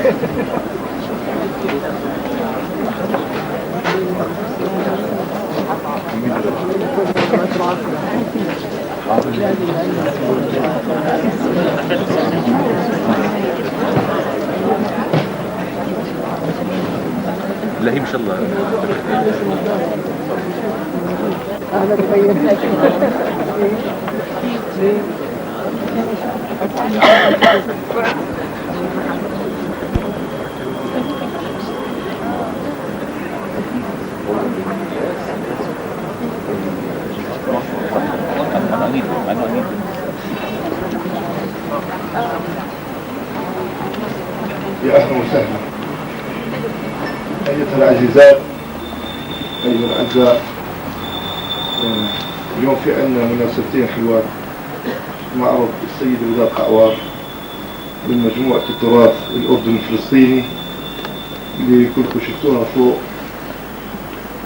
لا هي ما شاء الله يا أهلا وسهلا أيها العزيزات أيها الأعزاء. اليوم في عندنا مناسبتين حلوات. معرض السيد رضا القعوار من مجموعة التراث الأردني الفلسطيني اللي كلكم شفتوها فوق،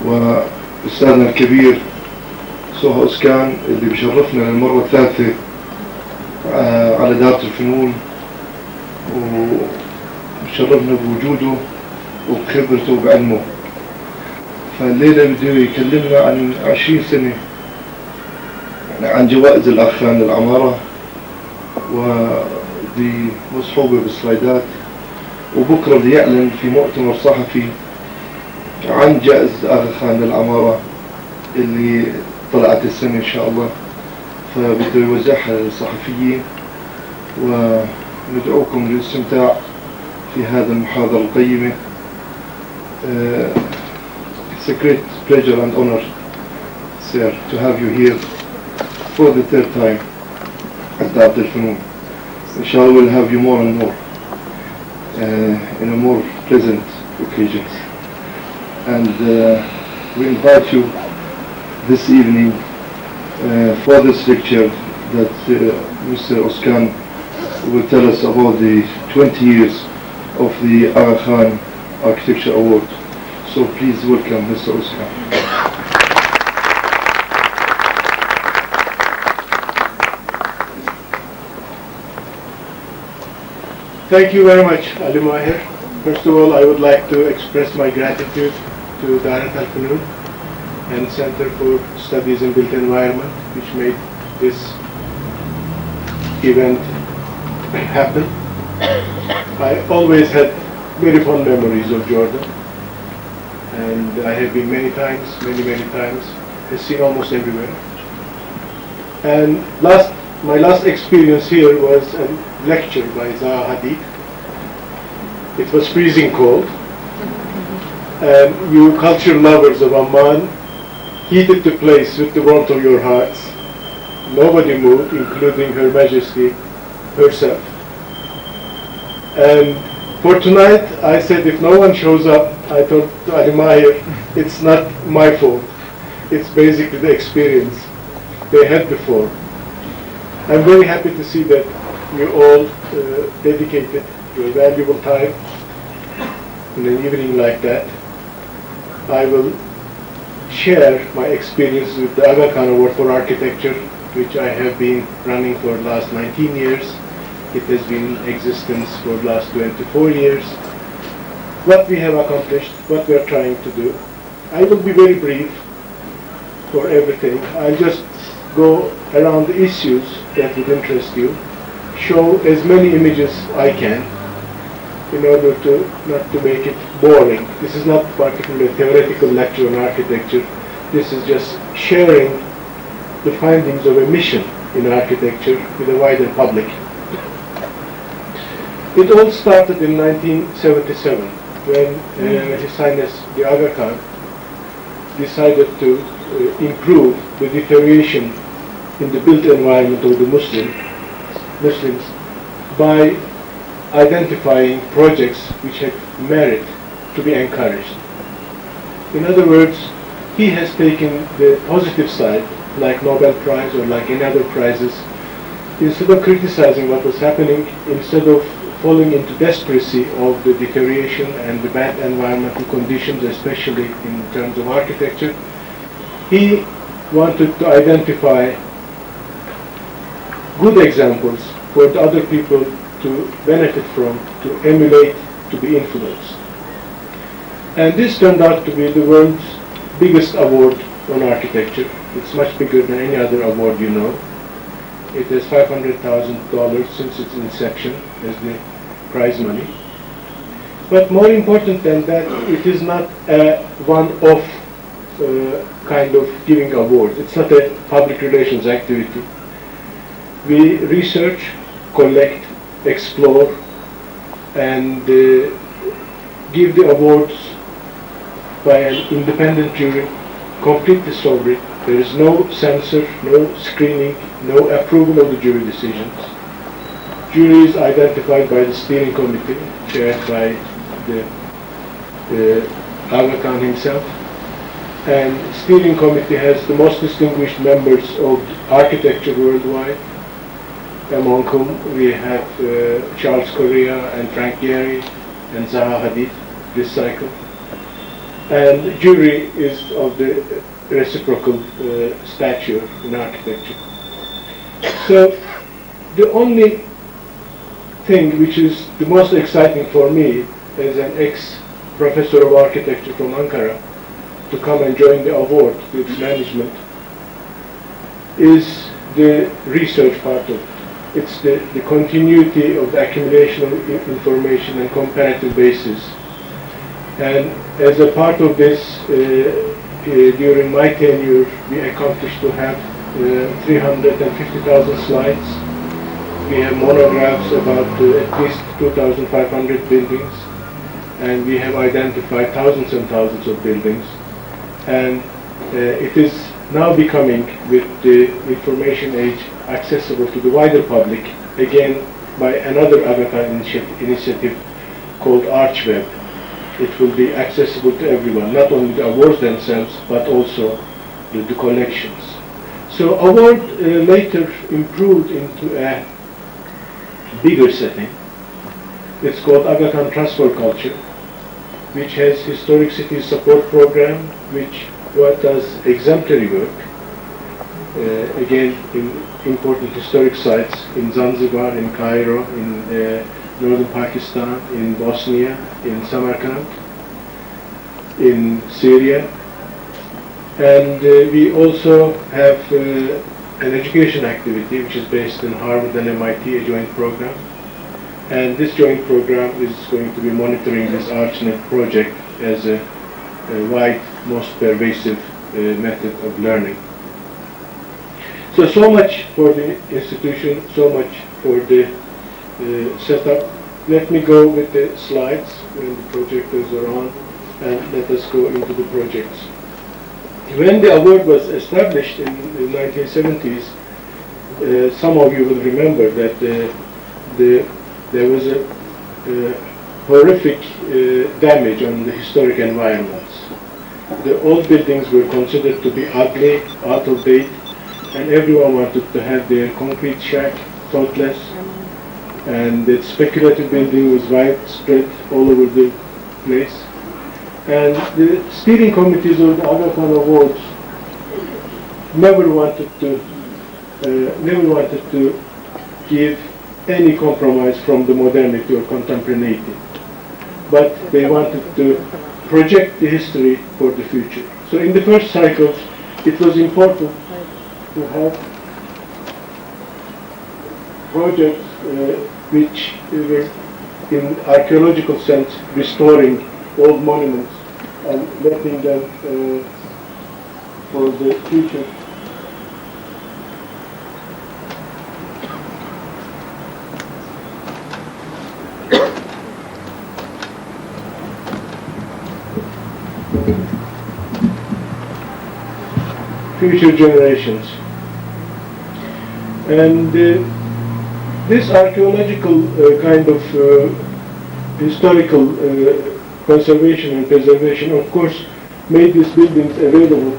وأستاذنا الكبير ساها أزكان اللي بشرفنا للمرة الثالثة على دارة الفنون، وشرفنا بوجوده وبخبرته وبعلمه. فالليلة بده يكلمنا عن 20 سنة يعني عن جوائز الآغا للعمارة، ودي مصحوبة بالسلايدات. وبكرة بده يعلن في مؤتمر صحفي عن جائزة آغا للعمارة اللي طلعت السنة إن شاء الله، فبده يوزعها للصحفيين. وندعوكم للاستمتاع في هذا المحاضرة القيمة. It's a great pleasure and honor, sir, to have you here for the third time at Darat al-Funun. Inshallah we'll have you more and more in a more pleasant occasions. And we invite you this evening for this lecture that Mr. Azkan will tell us about the 20 years of the Aga Architecture Award. So please welcome Mr. Azkan. Thank you very much, Ali Mahir. First of all, I would like to express my gratitude to Darat al-Funun and Center for Studies in Built Environment, which made this event happen. I always had very fond memories of Jordan, and I have been many times, I've seen almost everywhere. And my last experience here was a lecture by Zaha Azkan. It was freezing cold, and you culture lovers of Amman heated the place with the warmth of your hearts. Nobody moved, including Her Majesty herself. And for tonight, I said if no one shows up, I told Ali Mahir, it's not my fault. It's basically the experience they had before. I'm very happy to see that you all dedicated your valuable time in an evening like that. I will share my experience with the Aga Khan Award for Architecture, which I have been running for the last 19 years. It has been in existence for the last 24 years. What we have accomplished, what we are trying to do. I will be very brief for everything. I'll just go around the issues that would interest you, show as many images I can in order to not to make it boring. This is not particularly a theoretical lecture on architecture. This is just sharing the findings of a mission in architecture with a wider public. It all started in 1977 when His Highness the Aga Khan decided to improve the deterioration in the built environment of the Muslims by identifying projects which had merit to be encouraged. In other words, he has taken the positive side, like Nobel Prize or like any other prizes, instead of criticizing what was happening, instead of falling into desperacy of the deterioration and the bad environmental conditions, especially in terms of architecture, he wanted to identify good examples for the other people to benefit from, to emulate to be influenced. And this turned out to be the world's biggest award on architecture. It's much bigger than any other award you know. It has $500,000 since its inception as the prize money. But more important than that, it is not a one-off kind of giving awards. It's not a public relations activity. We research, collect, explore, and give the awards by an independent jury, completely sovereign. There is no censor, no screening, no approval of the jury decisions. Jury is identified by the steering committee, chaired by the Ouzkan himself. And steering committee has the most distinguished members of architecture worldwide, among whom we have Charles Correa and Frank Gehry and Zaha Hadid this cycle. And the jury is of the reciprocal stature in architecture. So the only thing which is the most exciting for me as an ex-professor of architecture from Ankara to come and join the award with management is the research part of it. It's the continuity of the accumulation of information and comparative basis. And as a part of this, during my tenure, we accomplished to have 350,000 slides. We have monographs about at least 2,500 buildings, and we have identified thousands and thousands of buildings. And it is now becoming, with the information age, accessible to the wider public, again by another Ouzkan initiative called ArchWeb. It will be accessible to everyone, not only the awards themselves, but also the collections. So award later improved into a bigger setting. It's called Ouzkan Trust for Culture, which has historic city support program, which does exemplary work, again in important historic sites in Zanzibar, in Cairo, in northern Pakistan, in Bosnia, in Samarkand, in Syria. And we also have an education activity which is based in Harvard and MIT, a joint program. And this joint program is going to be monitoring this ArchNet project as a wide, most pervasive method of learning. So much for the institution, so much for the setup. Let me go with the slides when the projectors are on, and let us go into the projects. When the award was established in the 1970s, some of you will remember that there was a horrific damage on the historic environments. The old buildings were considered to be ugly, out of date, and everyone wanted to have their concrete shack, thoughtless, and the speculative building was widespread all over the place. And the steering committees of the Ouzkan Awards never wanted to give any compromise from the modernity or contemporaneity, but they wanted to project the history for the future. So in the first cycles, it was important to have projects which were, in archaeological sense, restoring old monuments and letting them for the future. Future generations. And this archaeological kind of historical conservation and preservation, of course, made these buildings available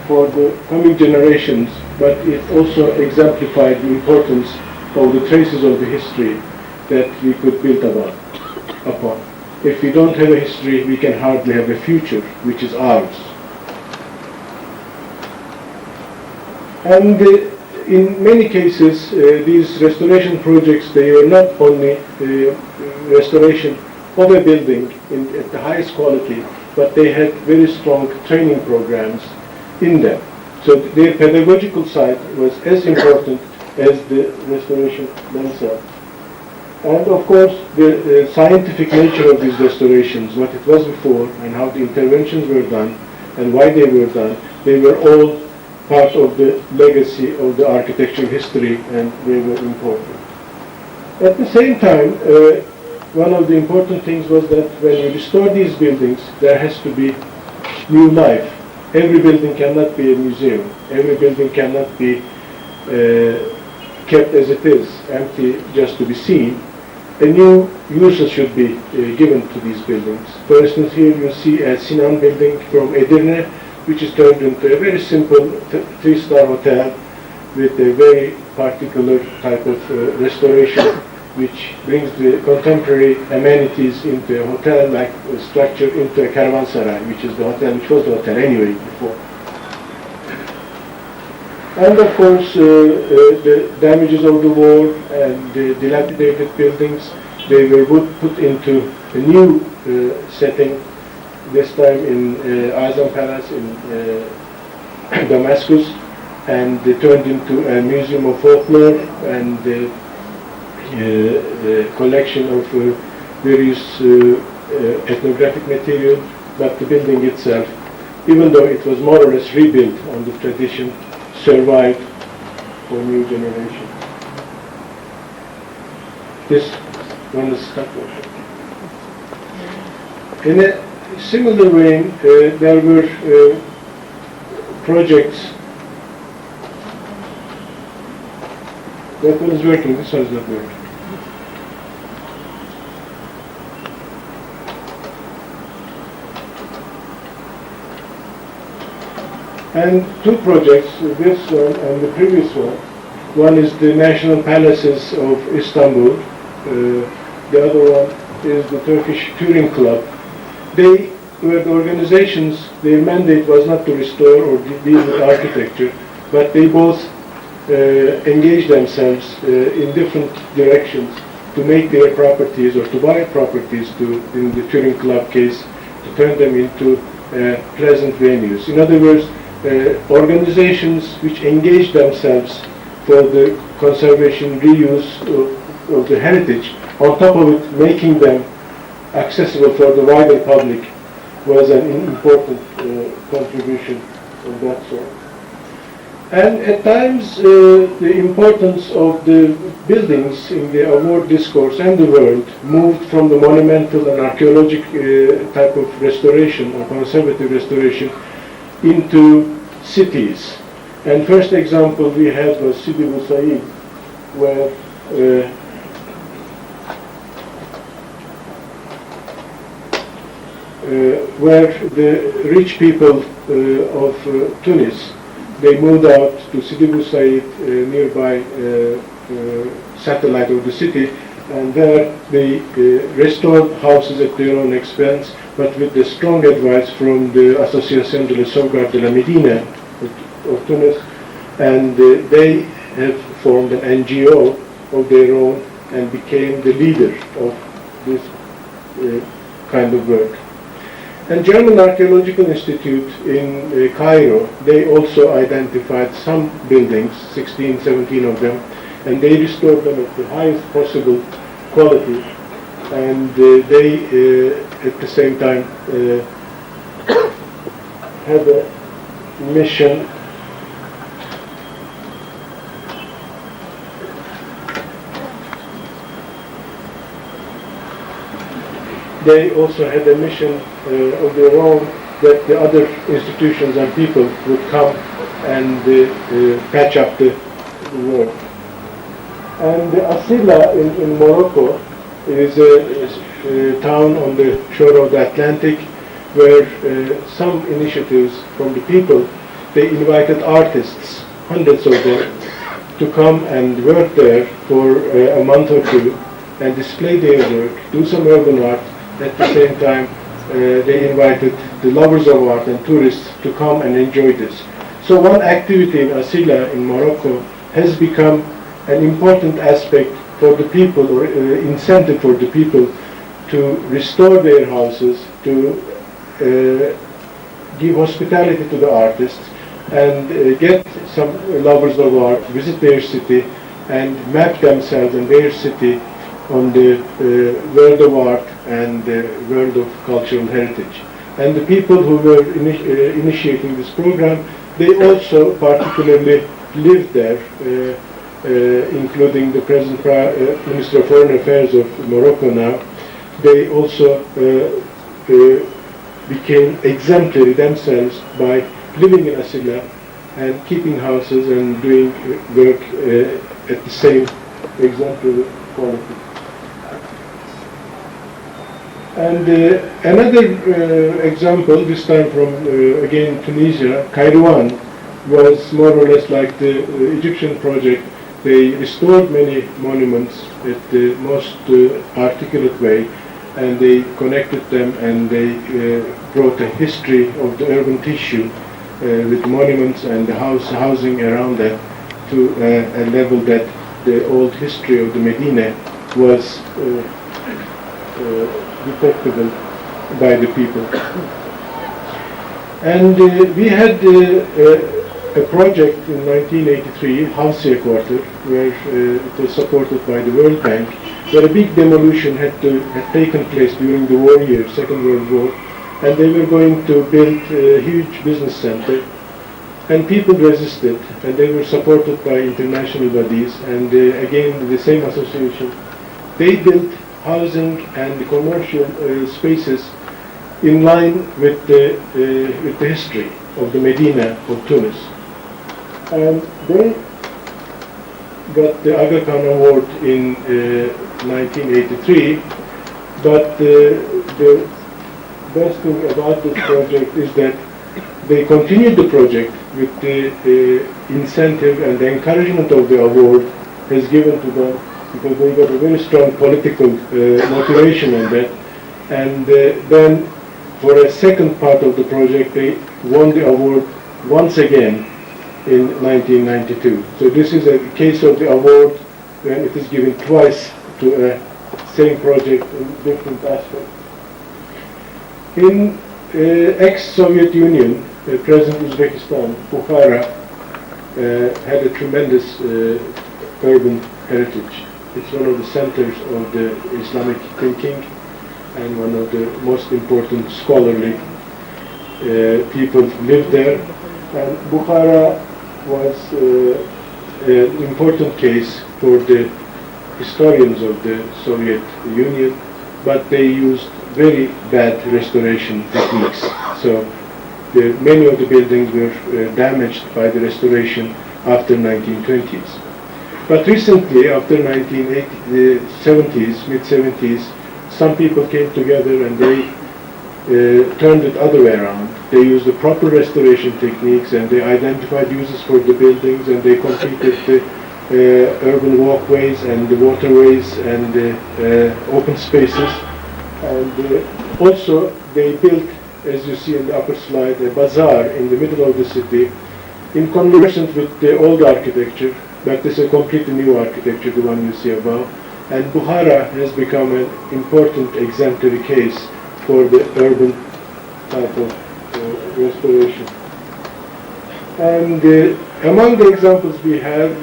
for the coming generations, but it also exemplified the importance of the traces of the history that we could build upon. If we don't have a history, we can hardly have a future, which is ours. And in many cases, these restoration projects, they were not only restoration of a building at the highest quality, but they had very strong training programs in them. So their pedagogical side was as important as the restoration themselves. And of course, the scientific nature of these restorations, what it was before, and how the interventions were done, and why they were done, they were all part of the legacy of the architectural history, and they were important. At the same time, one of the important things was that when you restore these buildings, there has to be new life. Every building cannot be a museum. Every building cannot be kept as it is, empty just to be seen. A new uses should be given to these buildings. For instance, here you see a Sinan building from Edirne, which is turned into a very simple three-star hotel with a very particular type of restoration, which brings the contemporary amenities into a hotel-like structure, into a caravanserai, which is the hotel, which was the hotel anyway before. And of course, the damages of the war and the dilapidated buildings, they were put into a new setting, this time in Azam Palace in Damascus, and they turned into a museum of folklore and a collection of various ethnographic material, but the building itself, even though it was more or less rebuilt on the tradition, survived for new generations. This one is stuck. In a similar vein, there were projects. That one is working, this one is not working. And two projects, this one and the previous one. One is the National Palaces of Istanbul. The other one is the Turkish Touring Club. They were the organizations, their mandate was not to restore or deal with architecture, but they both engaged themselves in different directions to make their properties or to buy properties to, in the Touring Club case, to turn them into pleasant venues. In other words, organizations which engage themselves for the conservation, reuse of the heritage, on top of it making them accessible for the wider public, was an important contribution of that sort. And at times the importance of the buildings in the award discourse and the world moved from the monumental and archaeological type of restoration or conservative restoration into cities. And first example we had was Sidi Bou Said, where the rich people of Tunis, they moved out to Sidi Bou Said, nearby satellite of the city, and there they restored houses at their own expense, but with the strong advice from the Association de la Sauvegarde de la Médina of Tunis, and they have formed an NGO of their own and became the leader of this kind of work. And German Archaeological Institute in Cairo, they also identified some buildings, 16, 17 of them, and they restored them at the highest possible quality, and they at the same time had a mission they also had a mission of their own, that the other institutions and people would come and patch up the work. And Asila in Morocco is a town on the shore of the Atlantic where some initiatives from the people, they invited artists, hundreds of them, to come and work there for a month or two and display their work, do some urban art. At the same time, they invited the lovers of art and tourists to come and enjoy this. So one activity in Asila in Morocco has become an important aspect for the people, or incentive for the people, to restore their houses, to give hospitality to the artists, and get some lovers of art, visit their city, and map themselves and their city on the world of art and the world of cultural heritage. And the people who were initiating this program, they also particularly lived there, including the present Minister of Foreign Affairs of Morocco now. They also became exemplary themselves by living in Asila and keeping houses and doing work at the same exemplary quality. And another example, this time from again Tunisia, Kairouan, was more or less like the Egyptian project. They restored many monuments at the most articulate way, and they connected them, and they brought a history of the urban tissue with monuments and the housing around that to a level that the old history of the Medina was detectable by the people. And we had a project in 1983, Halsia Quarter, where it was supported by the World Bank, where a big demolition had taken place during the war year, Second World War, and they were going to build a huge business center, and people resisted, and they were supported by international bodies, and again the same association. They built housing and commercial spaces in line with the history of the Medina of Tunis. And they got the Aga Khan Award in 1983, but the best thing about this project is that they continued the project with the incentive and the encouragement of the award has given to them, because they got a very strong political motivation on that. And then for a second part of the project, they won the award once again in 1992. So this is a case of the award when it is given twice to a same project in different aspects. In ex-Soviet Union, present Uzbekistan, Bukhara had a tremendous urban heritage. It's one of the centers of the Islamic thinking and one of the most important scholarly people lived there. And Bukhara was an important case for the historians of the Soviet Union, but they used very bad restoration techniques. So many of the buildings were damaged by the restoration after 1920s. But recently, after 1970s, mid-70s, some people came together and they turned it other way around. They used the proper restoration techniques, and they identified uses for the buildings, and they completed the urban walkways and the waterways and the open spaces. And also they built, as you see in the upper slide, a bazaar in the middle of the city in convergence with the old architecture, but this is a completely new architecture, the one you see above. And Bukhara has become an important exemplary case for the urban type of restoration. And among the examples we have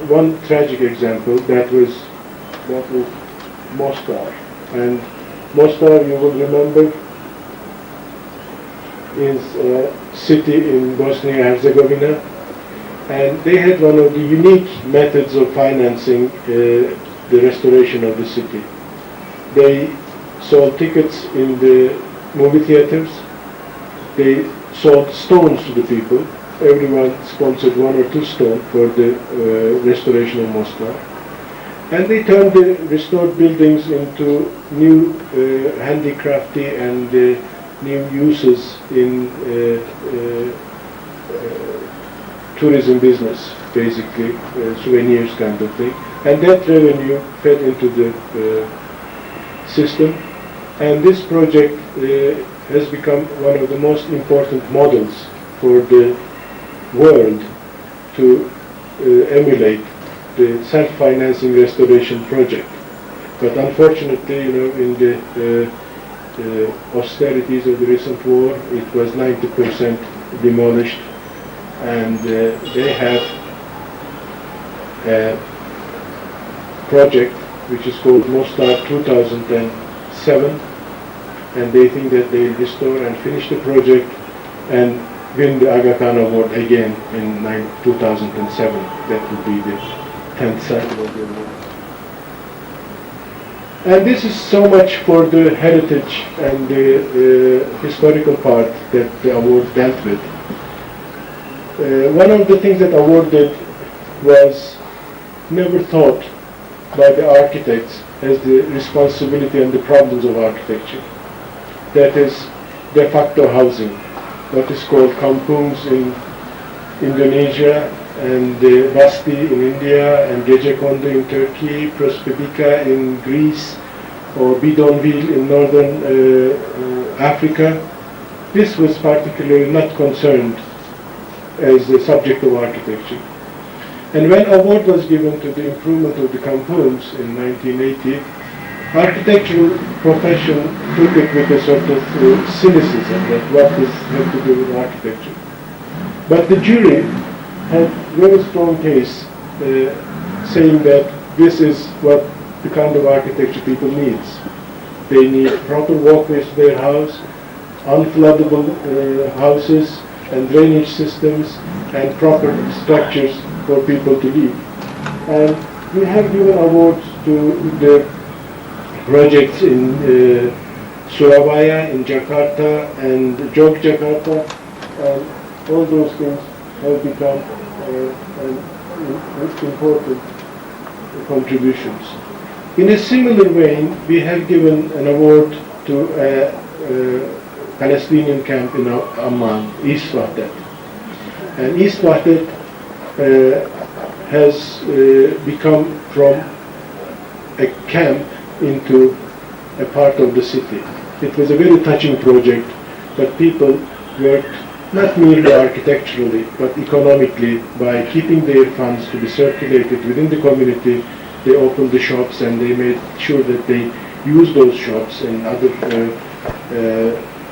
one tragic example, that was Mostar. And Mostar, you will remember, is a city in Bosnia-Herzegovina, and they had one of the unique methods of financing the restoration of the city. They sold tickets in the movie theaters, they sold stones to the people. Everyone sponsored 1 or 2 stones for the restoration of Mostar. And they turned the restored buildings into new handicrafty and new uses in tourism business, basically, souvenirs kind of thing. And that revenue fed into the system. And this project has become one of the most important models for the world to emulate the self-financing restoration project. But unfortunately, in the austerities of the recent war, it was 90% demolished, and they have a project which is called Mostar 2007, and they think that they will restore and finish the project and win the Aga Khan Award again in 2007. That will be the 10th cycle of the award. And this is so much for the heritage and the historical part that the award dealt with. One of the things that award did was never thought by the architects as the responsibility and the problems of architecture. That is de facto housing, what is called kampungs in Indonesia, and Basti in India, and Gecekondu in Turkey, Prospedika in Greece, or Bidonville in northern Africa. This was particularly not concerned as the subject of architecture. And when award was given to the improvement of the kampungs in 1980, architectural profession took it with a sort of cynicism that what does have to do with architecture. But the jury had very strong case saying that this is what the kind of architecture people needs. They need proper walkways to their house, unfloodable houses and drainage systems, and proper structures for people to live. And we have given awards to the projects in Surabaya, in Jakarta, and Yogyakarta, and all those things have become important contributions. In a similar vein, we have given an award to a Palestinian camp in Amman, East Wahdat. And East Wahdat has become from a camp into a part of the city. It was a very touching project, but people worked not merely architecturally, but economically by keeping their funds to be circulated within the community. They opened the shops and they made sure that they use those shops and other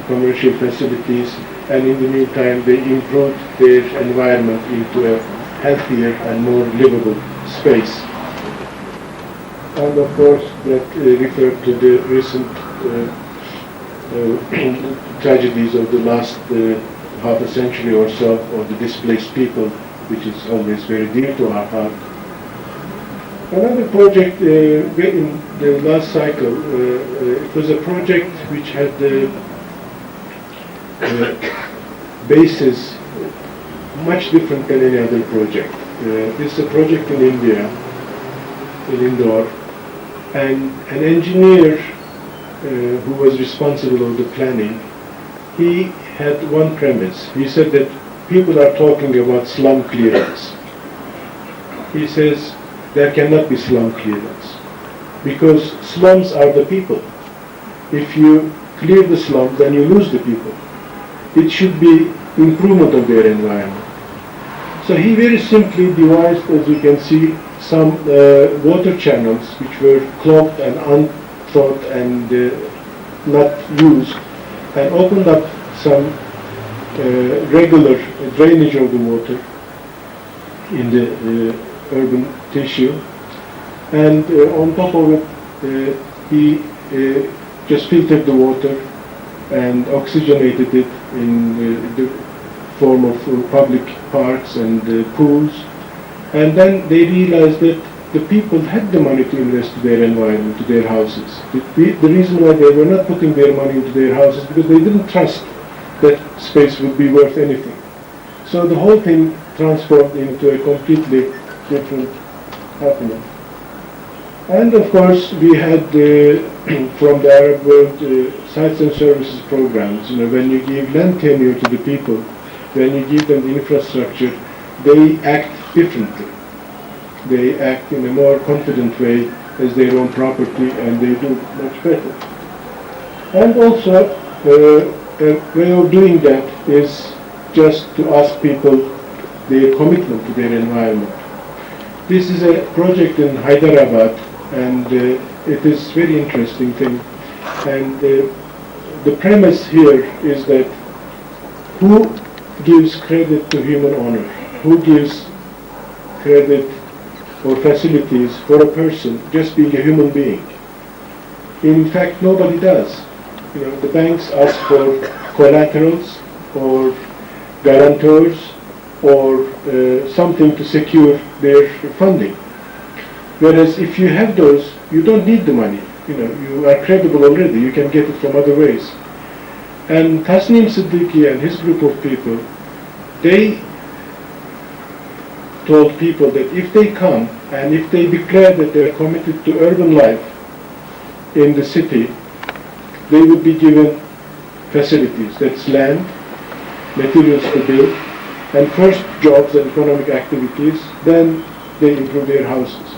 commercial facilities, and in the meantime they improved their environment into a healthier and more livable space. And of course that referred to the recent tragedies of the last half a century or so of the displaced people, which is always very dear to our heart. Another project in the last cycle, it was a project which had the basis much different than any other project. This is a project in India, in Indore, and an engineer who was responsible of the planning, he had one premise. He said that people are talking about slum clearance. He says there cannot be slum clearance because slums are the people. If you clear the slum, then you lose the people. It should be improvement of their environment. So he very simply devised, as you can see, some water channels which were clogged and unthought and not used, and opened up some regular drainage of the water in the urban tissue, and on top of it he just filtered the water and oxygenated it in the form of public parks and pools. And then they realized that the people had the money to invest to their environment, to their houses. The reason why they were not putting their money into their houses because they didn't trust that space would be worth anything. So the whole thing transformed into a completely different happening. And of course we had from the Arab world sites and services programs. When you give land tenure to the people, when you give them the infrastructure, they act differently. They act in a more confident way as their own property, and they do much better. And also a way of doing that is just to ask people their commitment to their environment. This is a project in Hyderabad, and it is very interesting thing. And the premise here is that who gives credit to human honor? Who gives credit or facilities for a person just being a human being? In fact, nobody does. The banks ask for collaterals or guarantors or something to secure their funding. Whereas if you have those, you don't need the money. You are credible already. You can get it from other ways. And Tasnim Siddiqui and his group of people, they told people that if they come and if they declare that they are committed to urban life in the city, they would be given facilities. That's land, materials to build, and first jobs and economic activities, then they improve their houses.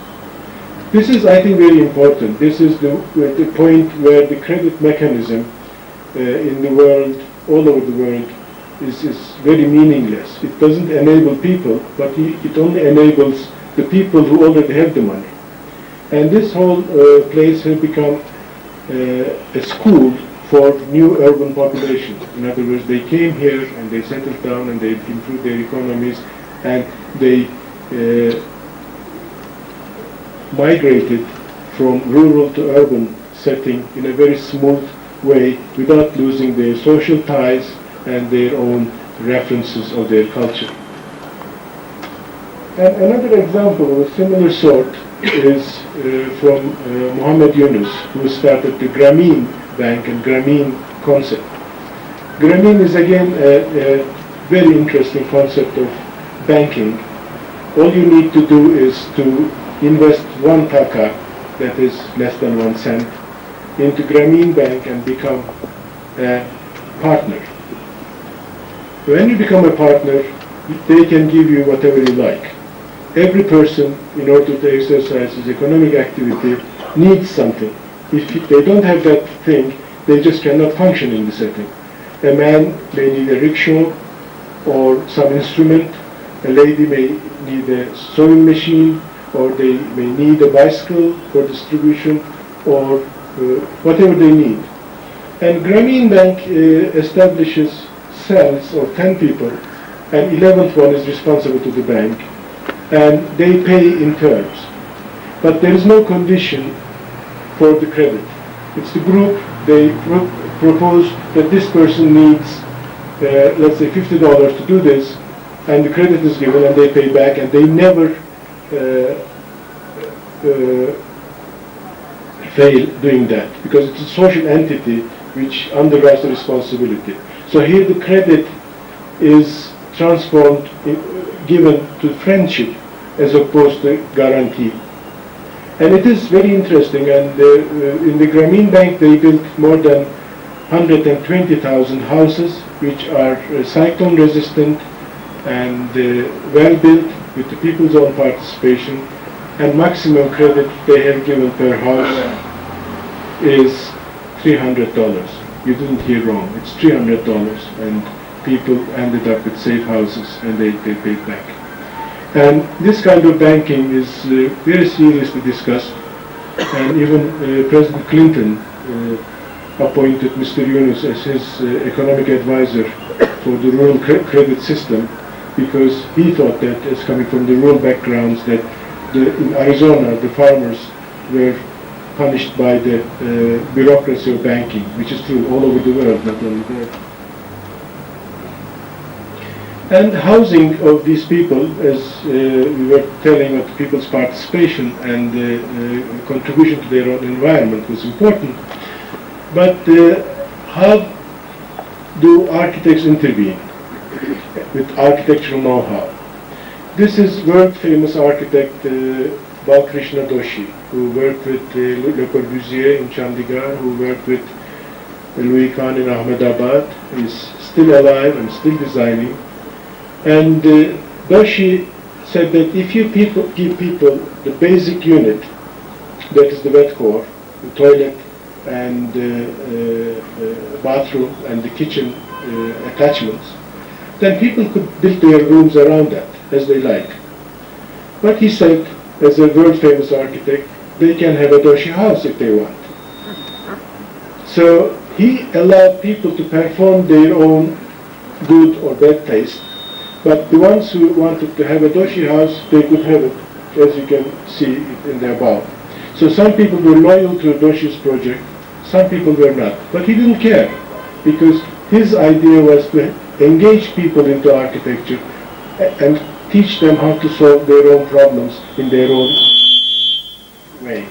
This is, I think, very important. This is the point where the credit mechanism in the world, all over the world, is very meaningless. It doesn't enable people, but it only enables the people who already have the money. And this whole place has become a school for new urban population. In other words, they came here and they settled down and they improved their economies and they migrated from rural to urban setting in a very smooth way without losing their social ties and their own references of their culture. And another example of a similar sort is from Muhammad Yunus, who started the Grameen Bank and Grameen concept. Grameen is again a very interesting concept of banking. All you need to do is to invest 1 taka, that is less than 1 cent, into Grameen Bank and become a partner. When you become a partner, they can give you whatever you like. Every person, in order to exercise his economic activity, needs something. If they don't have that thing, they just cannot function in the setting. A man may need a rickshaw or some instrument. A lady may need a sewing machine, or they may need a bicycle for distribution, or whatever they need. And Grameen Bank establishes cells of 10 people, and 11th one is responsible to the bank, and they pay in terms. But there is no condition for the credit. It's the group, they propose that this person needs, let's say $50 to do this, and the credit is given and they pay back, and they never fail doing that, because it's a social entity which underlies the responsibility. So here the credit is transformed, given to friendship as opposed to guarantee. And it is very interesting, and in the Grameen Bank they built more than 120,000 houses which are cyclone resistant and well built with the people's own participation, and maximum credit they have given per house is $300. You didn't hear wrong, it's $300, and people ended up with safe houses and they paid back. And this kind of banking is very seriously discussed, and even President Clinton appointed Mr. Yunus as his economic advisor for the rural credit system, because he thought that, as coming from the rural backgrounds, that in Arizona the farmers were punished by the bureaucracy of banking, which is true all over the world, not only there. And housing of these people, as we were telling of people's participation and contribution to their own environment, was important. But how do architects intervene with architectural know-how? This is world-famous architect Balkrishna Doshi, who worked with Le Corbusier in Chandigarh, who worked with Louis Kahn in Ahmedabad. He's still alive and still designing. And Doshi said that if you give people the basic unit, that is the wet core, the toilet and bathroom and the kitchen attachments, then people could build their rooms around that as they like. But he said, as a world-famous architect, they can have a doshi house if they want. So he allowed people to perform their own good or bad taste, but the ones who wanted to have a doshi house, they could have it, as you can see in the above. So some people were loyal to Doshi's project, some people were not. But he didn't care, because his idea was to engage people into architecture and teach them how to solve their own problems in their own way.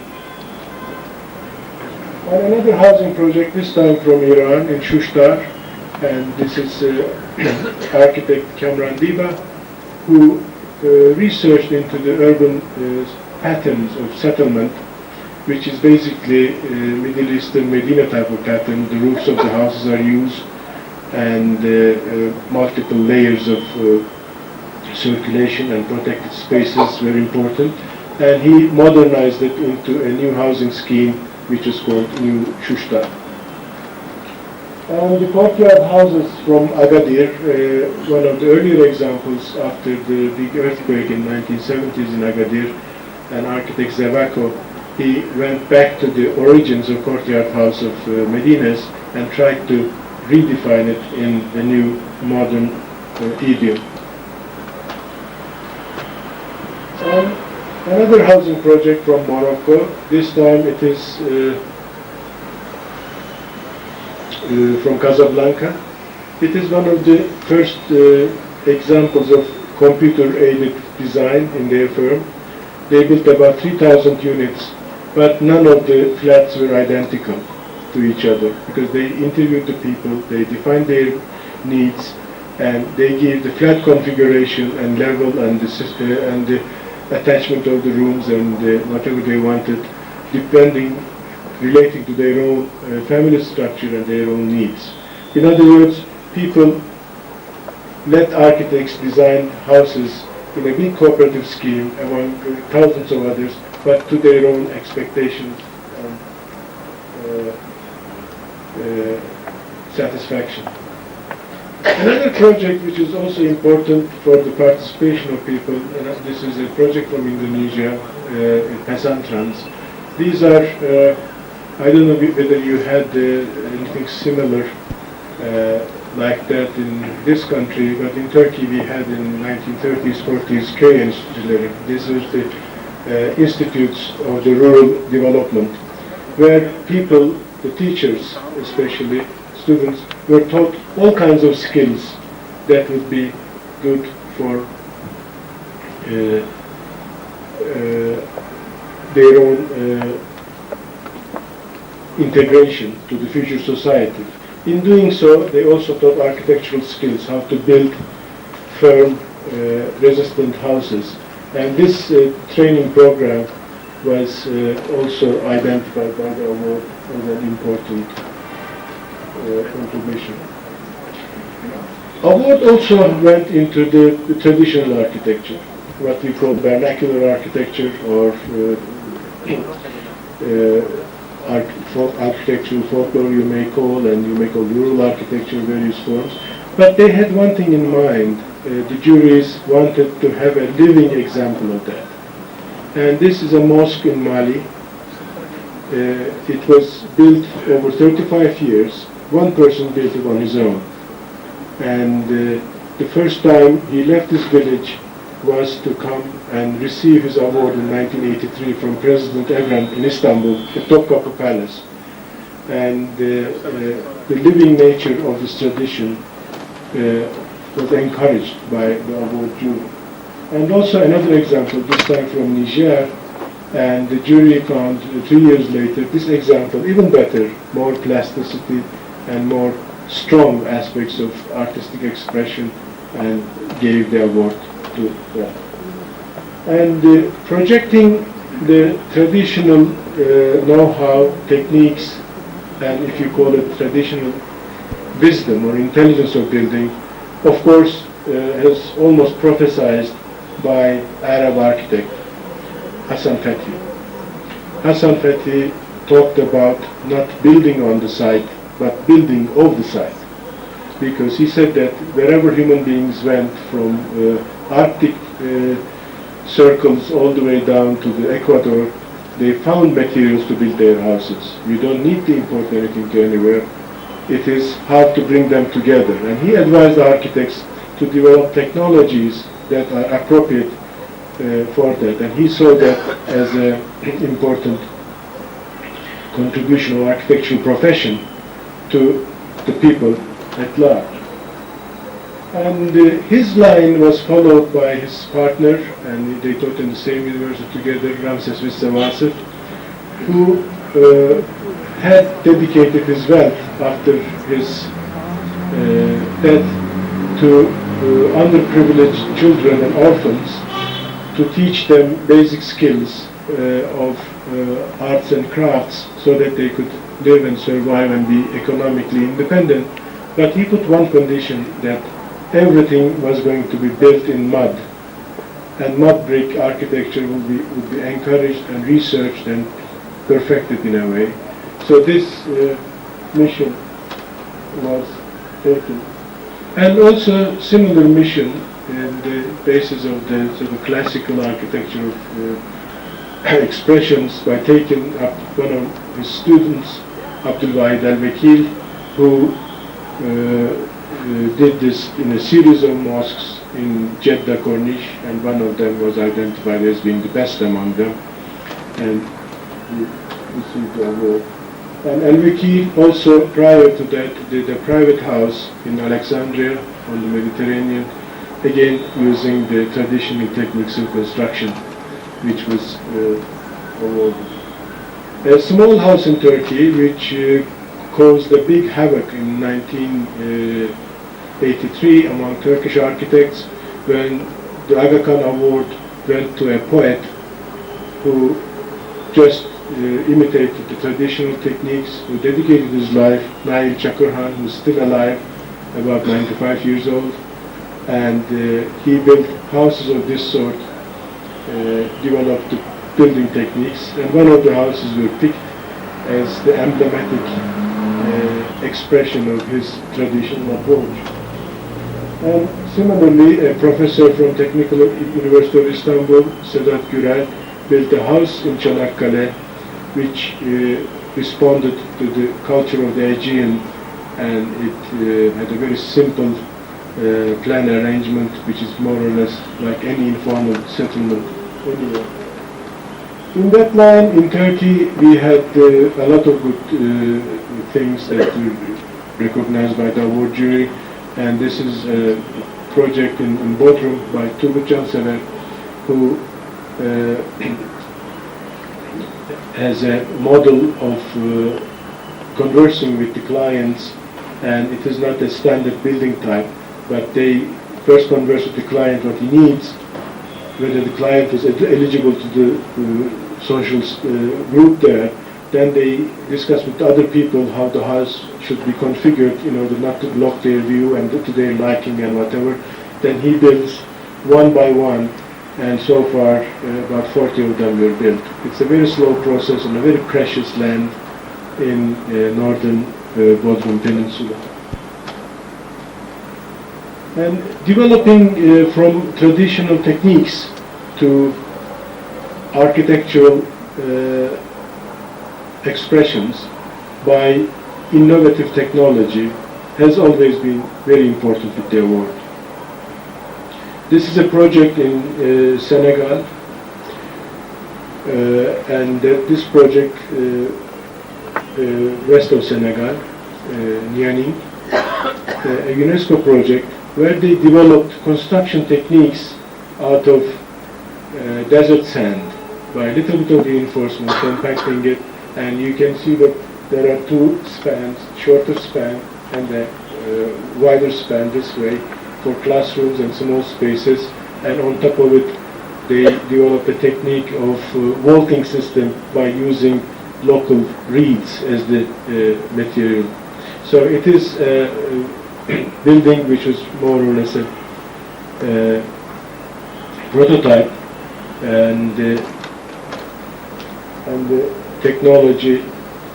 On another housing project, this time from Iran, in Shushtar, and this is architect Kamran Diba, who researched into the urban patterns of settlement, which is basically Middle Eastern Medina type of pattern. The roofs of the houses are used, and multiple layers of circulation and protected spaces were important. And he modernized it into a new housing scheme, which is called New Shushtar. And the courtyard houses from Agadir, one of the earlier examples after the big earthquake in 1970s in Agadir, and architect Zevako, he went back to the origins of courtyard house of Medinas and tried to redefine it in a new modern idiom. Another housing project from Morocco, this time it is from Casablanca. It is one of the first examples of computer-aided design in their firm. They built about 3,000 units, but none of the flats were identical to each other, because they interviewed the people, they defined their needs, and they gave the flat configuration and level and the attachment of the rooms and whatever they wanted, depending, relating to their own family structure and their own needs. In other words, people let architects design houses in a big cooperative scheme among thousands of others, but to their own expectations and satisfaction. Another project which is also important for the participation of people, this is a project from Indonesia, in Pesantrans. These are, I don't know whether you had anything similar like that in this country, but in Turkey we had in 1930s, 40s köy enstitüleri. These are the institutes of the rural development, where people, the teachers especially, students, were taught all kinds of skills that would be good for their own integration to the future society. In doing so, they also taught architectural skills, how to build firm, resistant houses. And this training program was also identified by the award as an important contribution. Award also went into the traditional architecture, what we call vernacular architecture, or architectural folklore you may call, and you may call rural architecture in various forms. But they had one thing in mind. The juries wanted to have a living example of that. And this is a mosque in Mali. It was built over 35 years. One person built it on his own. And the first time he left this village was to come and receive his award in 1983 from President Evren in Istanbul, the Topkapı Palace. And the living nature of this tradition was encouraged by the award jury. And also another example, this time from Niger, and the jury found 3 years later this example even better, more plasticity and more strong aspects of artistic expression, and gave the award to that. And projecting the traditional know-how, techniques, and if you call it traditional wisdom or intelligence of building, of course, has almost prophesied by Arab architect Hassan Fethi. Hassan Fethi talked about not building on the site, but building of the site. Because he said that wherever human beings went, from Arctic circles all the way down to the equator, they found materials to build their houses. You don't need to import anything to anywhere. It is how to bring them together. And he advised the architects to develop technologies that are appropriate for that. And he saw that as an important contribution of architectural profession to the people at large. And his line was followed by his partner, and they taught in the same university together, Ramses Viswasif, who had dedicated his wealth after his death to underprivileged children and orphans to teach them basic skills of arts and crafts so that they could live and survive and be economically independent. But he put one condition, that everything was going to be built in mud, and mud brick architecture would be encouraged and researched and perfected in a way. So this mission was taken. And also similar mission in the basis of the sort of classical architecture of expressions by taking up one of his students, Abdul Wahid al-Wakil, who did this in a series of mosques in Jeddah, Corniche, and one of them was identified as being the best among them, and he received the award. And al-Wakil also, prior to that, did a private house in Alexandria on the Mediterranean, again using the traditional techniques of construction, which was awarded. A small house in Turkey, which caused a big havoc in 1983 among Turkish architects, when the Aga Khan Award went to a poet who just imitated the traditional techniques, who dedicated his life, Nail Chakurhan, who's still alive, about 95 years old, and he built houses of this sort, developed the building techniques, and one of the houses were picked as the emblematic expression of his traditional approach. And similarly, a professor from Technical University of Istanbul, Sedat Gürel, built a house in Çanakkale which responded to the culture of the Aegean, and it had a very simple plan arrangement, which is more or less like any informal settlement anywhere. In that line, in Turkey, we had a lot of good things that were recognized by the award jury, and this is a project in Bodrum by Turgut Cansever, who has a model of conversing with the clients, and it is not a standard building type, but they first converse with the client what he needs, whether the client is eligible to the social group there. Then they discuss with other people how the house should be configured in order not to block their view and to their liking and whatever. Then he builds one by one, and so far about 40 of them were built. It's a very slow process on a very precious land in northern Bodrum Peninsula. And developing from traditional techniques to architectural expressions by innovative technology has always been very important with the award. This is a project in Senegal, and this project west of Senegal, Niani, a UNESCO project where they developed construction techniques out of desert sand by a little bit of reinforcement, compacting it, and you can see that there are two spans, shorter span and a wider span this way for classrooms and small spaces, and on top of it they developed a technique of vaulting system by using local reeds as the material. So it is a building which was more or less a prototype, and the technology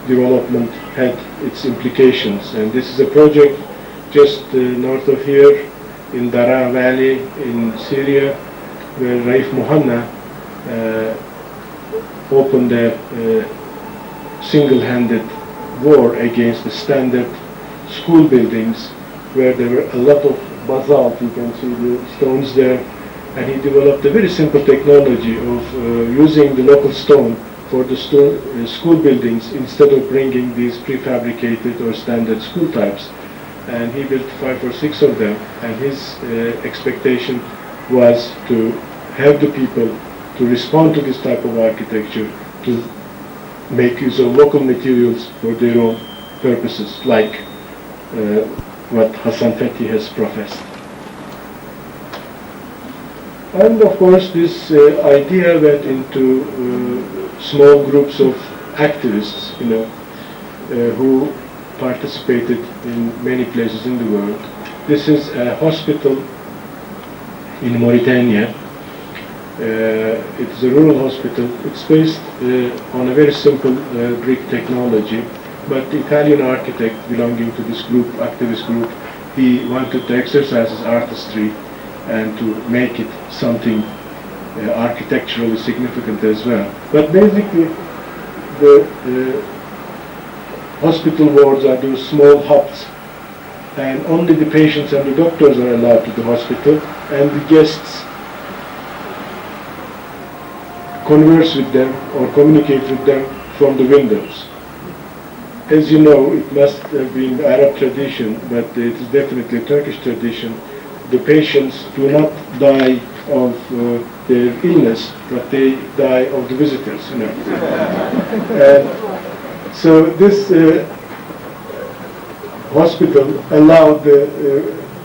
development had its implications. And this is a project just north of here in Darat Valley in Syria, where Raif Muhanna opened a single-handed war against the standard school buildings where there were a lot of basalt. You can see the stones there. And he developed a very simple technology of using the local stone for the school buildings instead of bringing these prefabricated or standard school types. And he built 5 or 6 of them, and his expectation was to have the people to respond to this type of architecture, to make use of local materials for their own purposes, like what Hassan Fethi has professed. And of course this idea went into small groups of activists, who participated in many places in the world. This is a hospital in Mauritania. It's a rural hospital. It's based on a very simple brick technology, but the Italian architect belonging to this group, activist group, he wanted to exercise his artistry and to make it something architecturally significant as well. But basically, the hospital wards are those small huts, and only the patients and the doctors are allowed to the hospital, and the guests converse with them or communicate with them from the windows. As you know, it must have been the Arab tradition, but it is definitely a Turkish tradition. The patients do not die of their illness, but they die of the visitors, so this hospital allowed the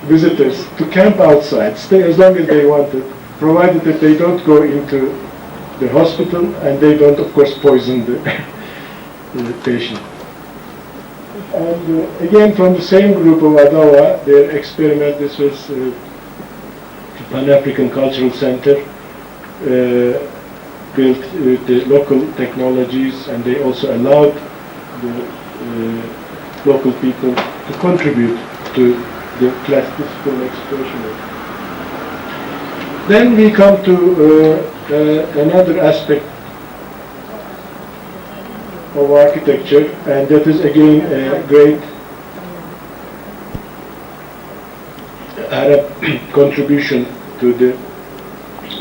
visitors to camp outside, stay as long as they wanted, provided that they don't go into the hospital and they don't, of course, poison the patient. And again, from the same group of Adawa, their experiment, this was Pan-African Cultural Center, built with the local technologies, and they also allowed the local people to contribute to the classical expression. Then we come to another aspect of architecture, and that is again a great Arab contribution to the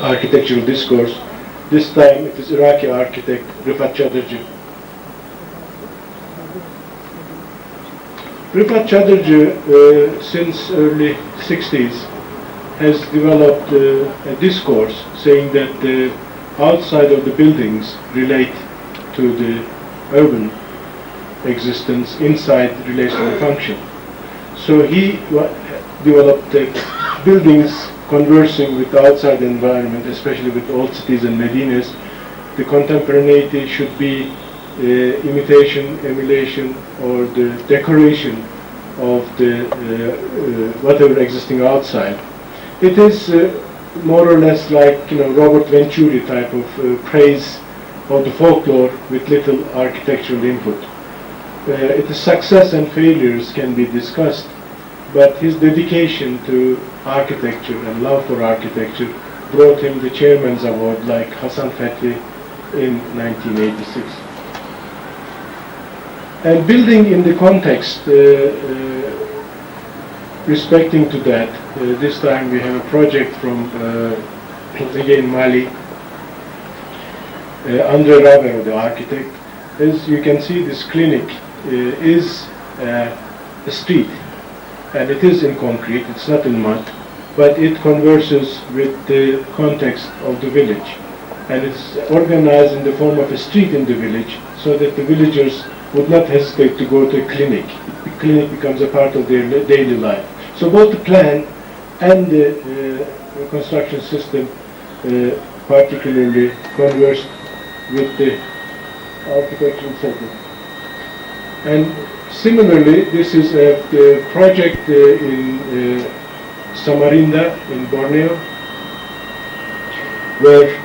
architectural discourse. This time it is Iraqi architect Rifat Chadırcı. Rifat Chadırcı, since early 60s, has developed a discourse saying that the outside of the buildings relate to the urban existence, inside relates to the function. So he developed buildings conversing with the outside environment, especially with old cities and medinas. The contemporaneity should be imitation, emulation, or the decoration of the whatever existing outside. It is more or less like Robert Venturi type of praise of the folklore with little architectural input. Its success and failures can be discussed, but his dedication to architecture and love for architecture brought him the Chairman's Award like Hassan Fethi in 1986. And building in the context, respecting to that, this time we have a project from, again, Mali, Andre Ravero, the architect. As you can see, this clinic is a street, and it is in concrete, it's not in mud, but it converses with the context of the village. And it's organized in the form of a street in the village, so that the villagers would not hesitate to go to a clinic. The clinic becomes a part of their daily life. So both the plan and the construction system particularly conversed with the architectural setting. And similarly, this is a project in Samarinda in Borneo, where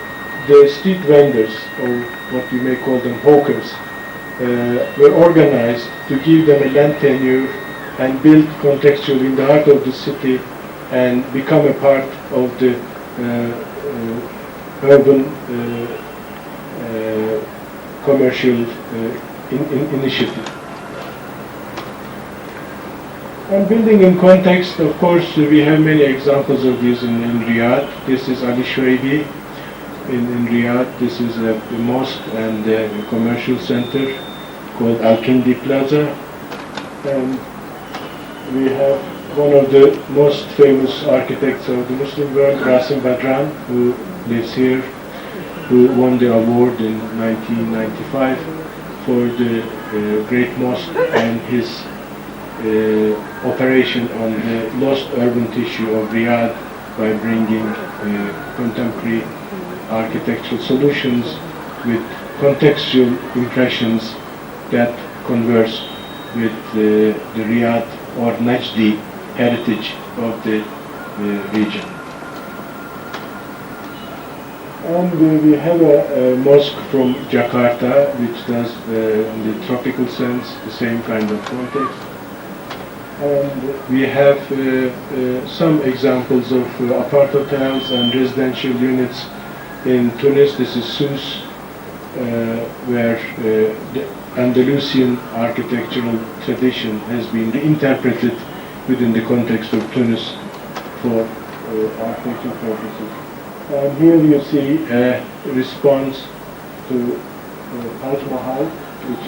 the street vendors, or what you may call them hawkers, were organized to give them a land tenure and build contextually in the heart of the city and become a part of the urban commercial initiative. And building in context, of course, we have many examples of this in Riyadh. This is Ali Shwaibi in Riyadh. This is a mosque and a commercial center called Al-Kindi Plaza. And we have one of the most famous architects of the Muslim world, Rasim Badran, who lives here, who won the award in 1995 for the Great Mosque and his operation on the lost urban tissue of Riyadh by bringing contemporary architectural solutions with contextual impressions that converse with the Riyadh or Najdi heritage of the region. And we have a mosque from Jakarta which does in the tropical sense the same kind of context. And we have some examples of apart hotels and residential units in Tunis. This is Sousse, where the Andalusian architectural tradition has been reinterpreted within the context of Tunis for architectural purposes. And here you see a response to Taj Mahal, which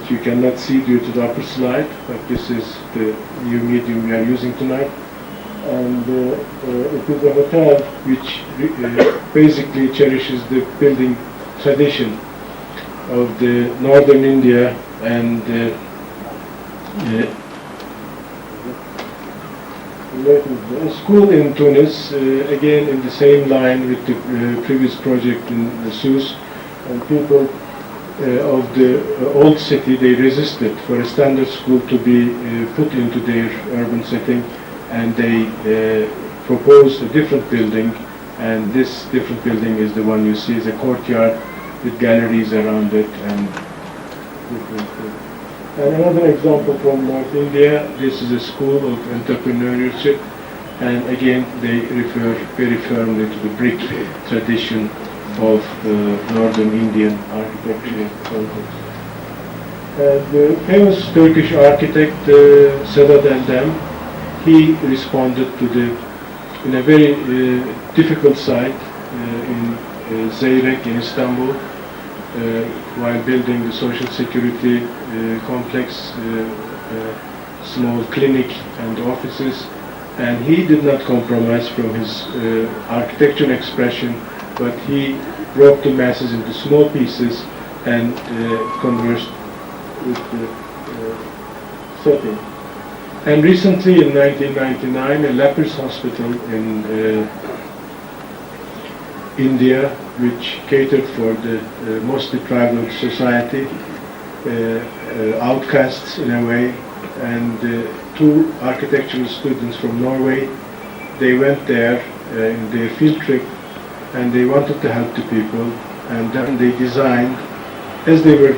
you cannot see due to the upper slide, but this is the new medium we are using tonight. And it is a hotel which basically cherishes the building tradition of the northern India and a school in Tunis, again in the same line with the previous project in Sousse, and people of the old city, they resisted for a standard school to be put into their urban setting, and they proposed a different building, and this different building is the one you see as a courtyard with galleries around it and different things. And another example from North India, this is a school of entrepreneurship, and again they refer very firmly to the brick tradition of northern Indian architecture context. The famous Turkish architect Sedat Eldem, he responded to in a very difficult site in Zeyrek in Istanbul, while building the social security complex, small clinic and offices, and he did not compromise from his architectural expression, but he broke the masses into small pieces and conversed with the setting. And recently in 1999, a lepers hospital in India, which catered for the most deprived of society, outcasts in a way, and two architectural students from Norway, they went there in their field trip, and they wanted to help the people, and then they designed, as they were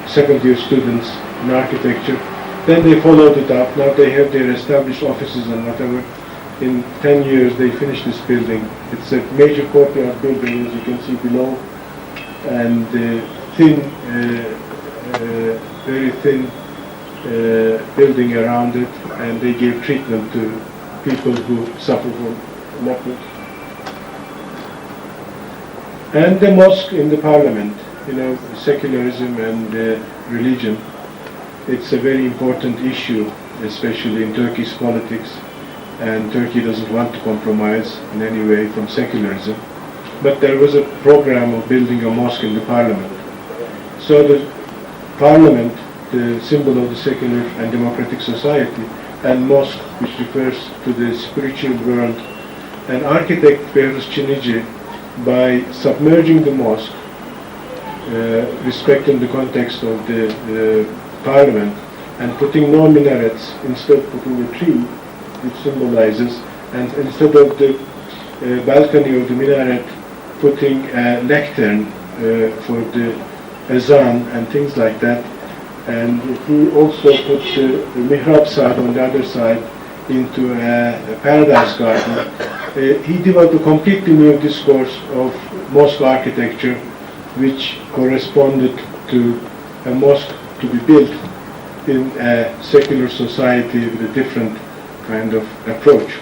second-year students in architecture, then they followed it up. Now they have their established offices and whatever. In 10 years they finished this building. It's a major courtyard building, as you can see below, and thin, very thin building around it, and they gave treatment to people who suffer from leprosy. And the mosque in the parliament, secularism and religion, it's a very important issue, especially in Turkey's politics, and Turkey doesn't want to compromise in any way from secularism. But there was a program of building a mosque in the parliament. So the parliament, the symbol of the secular and democratic society, and mosque, which refers to the spiritual world, and architect Behruz Çinici, by submerging the mosque, respecting the context of the parliament, and putting no minarets, instead putting a tree, which symbolizes, and instead of the balcony of the minaret, putting a lectern for the azan and things like that. And he also put the mihrab side on the other side into a paradise garden, he developed a completely new discourse of mosque architecture, which corresponded to a mosque to be built in a secular society with a different kind of approach.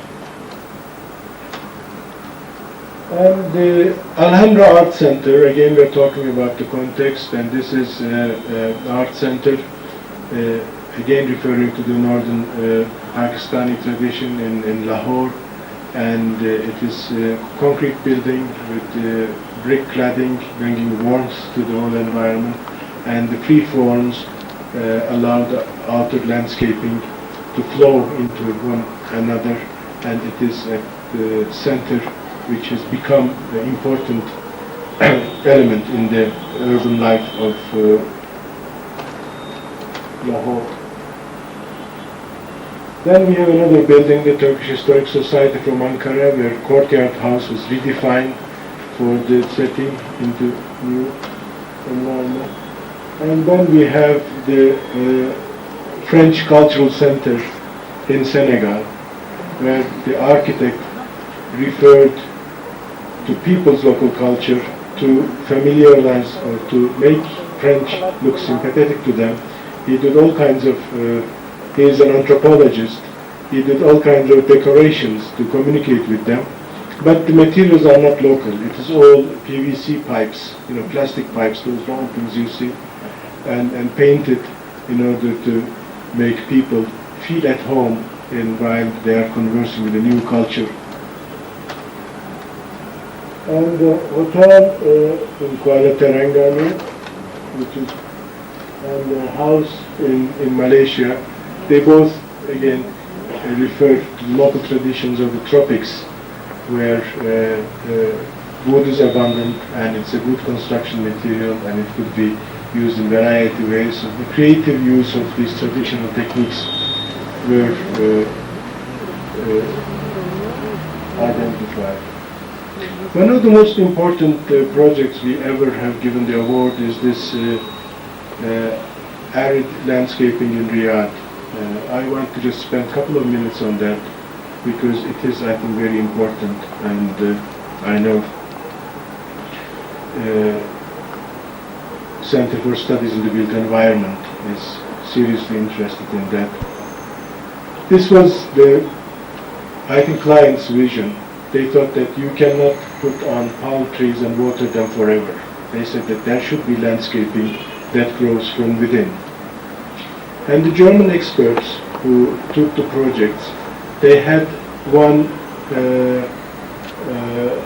And the Alhambra Art Center, again we're talking about the context, and this is an art center, again referring to the northern Pakistani tradition in Lahore, and it is a concrete building with brick cladding, bringing warmth to the whole environment, and the free forms allow the outer landscaping to flow into one another, and it is at the center which has become an important element in the urban life of Lahore. Then we have another building, the Turkish Historic Society from Ankara, where Courtyard House was redefined for the setting into new environment. And then we have the French Cultural Center in Senegal, where the architect referred to people's local culture to familiarize or to make French look sympathetic to them. He did all kinds of, he is an anthropologist, he did all kinds of decorations to communicate with them, but the materials are not local. It is all PVC pipes, plastic pipes, those long things you see, and painted in order to make people feel at home while they are conversing with a new culture. And the hotel in Kuala Terengganu, which is, and the house in Malaysia, they both, again, refer to the local traditions of the tropics, where wood is abundant and it's a good construction material and it could be used in variety of ways. So the creative use of these traditional techniques were identified. One of the most important projects we ever have given the award is this arid landscaping in Riyadh. I want to just spend a couple of minutes on that because it is, I think, very important, and I know Center for Studies in the Built Environment is seriously interested in that. This was I think, client's vision. They thought that you cannot put on palm trees and water them forever. They said that there should be landscaping that grows from within. And the German experts who took the projects, they had one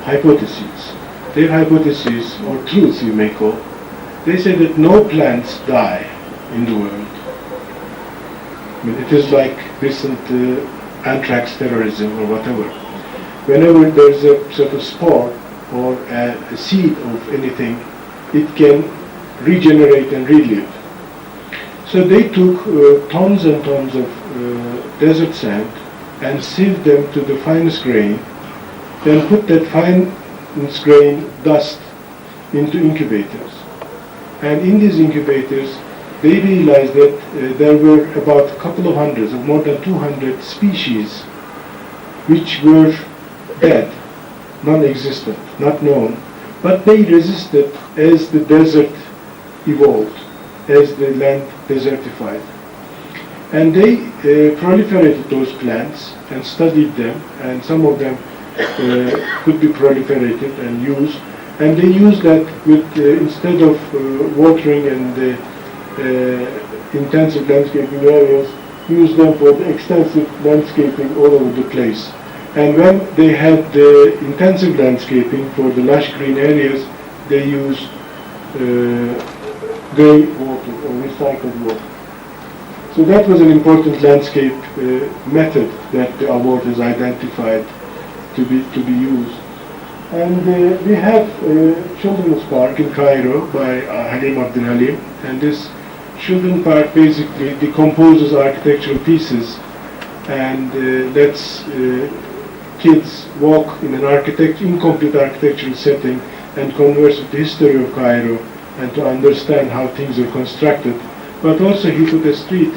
hypothesis. Their hypothesis, or truth you may call, they say that no plants die in the world. I mean, it is like recent anthrax terrorism or whatever. Whenever there's a sort of spore or a seed of anything, it can regenerate and relive. So they took tons and tons of desert sand and sieved them to the finest grain, then put that finest grain dust into incubators. And in these incubators, they realized that there were about a couple of hundreds, or more than 200 species, which were dead, non-existent, not known, but they resisted as the desert evolved, as the land desertified. And they proliferated those plants and studied them, and some of them could be proliferated and used. And they used that with, instead of watering and intensive landscaping areas, used them for the extensive landscaping all over the place. And when they had the intensive landscaping for the lush green areas, they used grey water or recycled water. So that was an important landscape method that the award has identified to be used. And we have Children's Park in Cairo by Halim Abdul Halim, and this Children's Park basically decomposes architectural pieces and lets kids walk in an incomplete architectural setting and converse with the history of Cairo and to understand how things are constructed. But also he put a street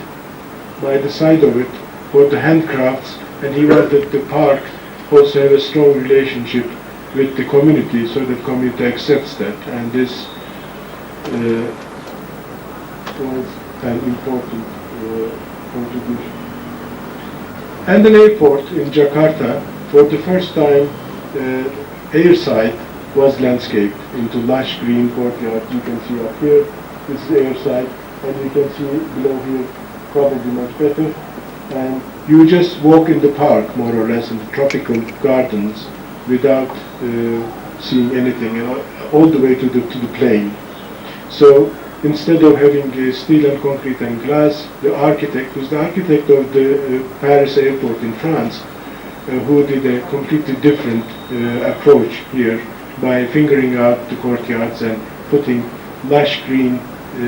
by the side of it for the handcrafts, and he wanted the park also have a strong relationship with the community, so the community accepts that, and this was an important contribution. And an airport in Jakarta, for the first time, airside was landscaped into lush green courtyard. You can see up here, this is airside, and you can see below here probably much better. And you just walk in the park, more or less, in the tropical gardens without seeing anything, all the way to the plain. So instead of having steel and concrete and glass, the architect, who's the architect of the Paris airport in France, who did a completely different approach here by fingering out the courtyards and putting lush green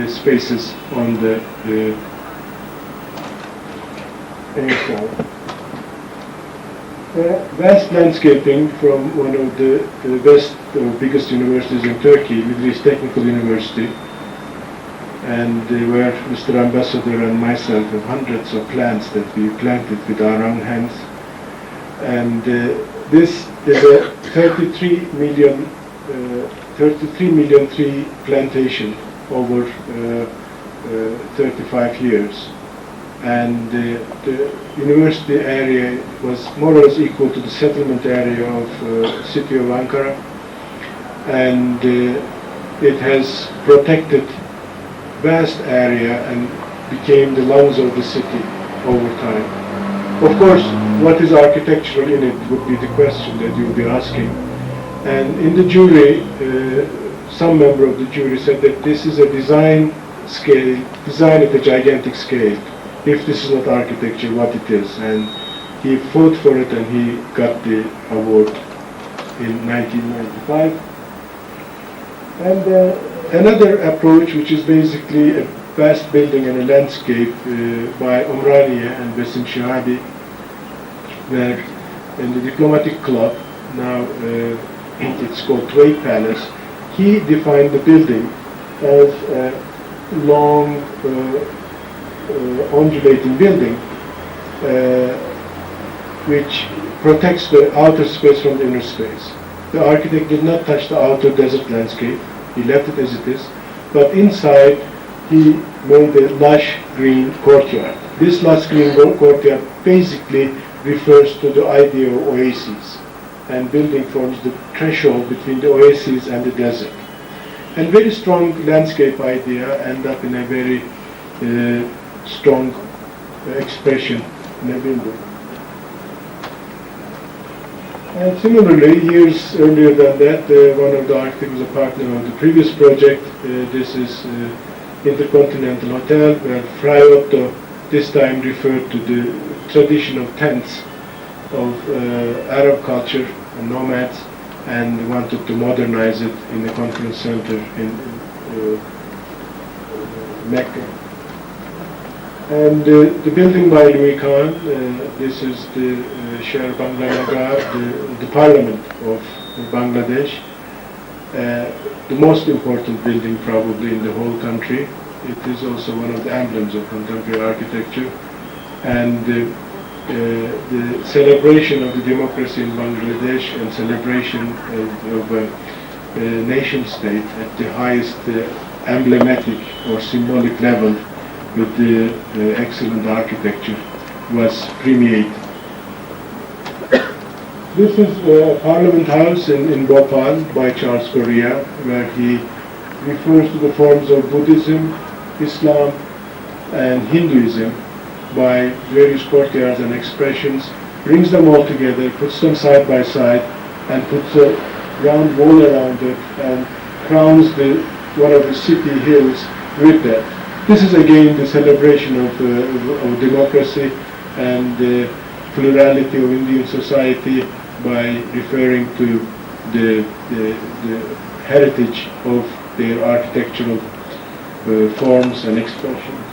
spaces on the airside. Vast landscaping from one of the best or biggest universities in Turkey, Middle East Technical University, and where Mr. Ambassador and myself have hundreds of plants that we planted with our own hands. And this is a 33 million tree plantation over 35 years. And the university area was more or less equal to the settlement area of city of Ankara, and it has protected vast area and became the lungs of the city over time. Of course, what is architectural in it would be the question that you'll be asking. And in the jury, some member of the jury said that this is a design at a gigantic scale. If this is not architecture, what it is? And he fought for it and he got the award in 1995. And another approach, which is basically a vast building and a landscape by Omraniye and Besim Shihabi, where in the diplomatic club, now it's called Twait Palace, he defined the building as a long undulating building which protects the outer space from the inner space. The architect did not touch the outer desert landscape, he left it as it is, but inside he made a lush green courtyard. This lush green courtyard basically refers to the idea of oases, and building forms the threshold between the oases and the desert. And very strong landscape idea end up in a very strong expression in a building. And similarly, years earlier than that, one of the architects was a partner of the previous project. This is Intercontinental Hotel, where Fray Otto this time referred to the tradition of tents of Arab culture and nomads, and wanted to modernize it in the conference center in Mecca. And the building by Louis Khan, this is the Sher Banglanagar, the parliament of Bangladesh, the most important building probably in the whole country. It is also one of the emblems of contemporary architecture, and the celebration of the democracy in Bangladesh and celebration of a nation state at the highest emblematic or symbolic level with the excellent architecture was premiered. This is Parliament House in Bhopal by Charles Correa, where he refers to the forms of Buddhism, Islam, and Hinduism by various courtyards and expressions, brings them all together, puts them side by side, and puts a round wall around it, and crowns one of the city hills with that. This is again the celebration of democracy and the plurality of Indian society by referring to the heritage of their architectural forms and expressions.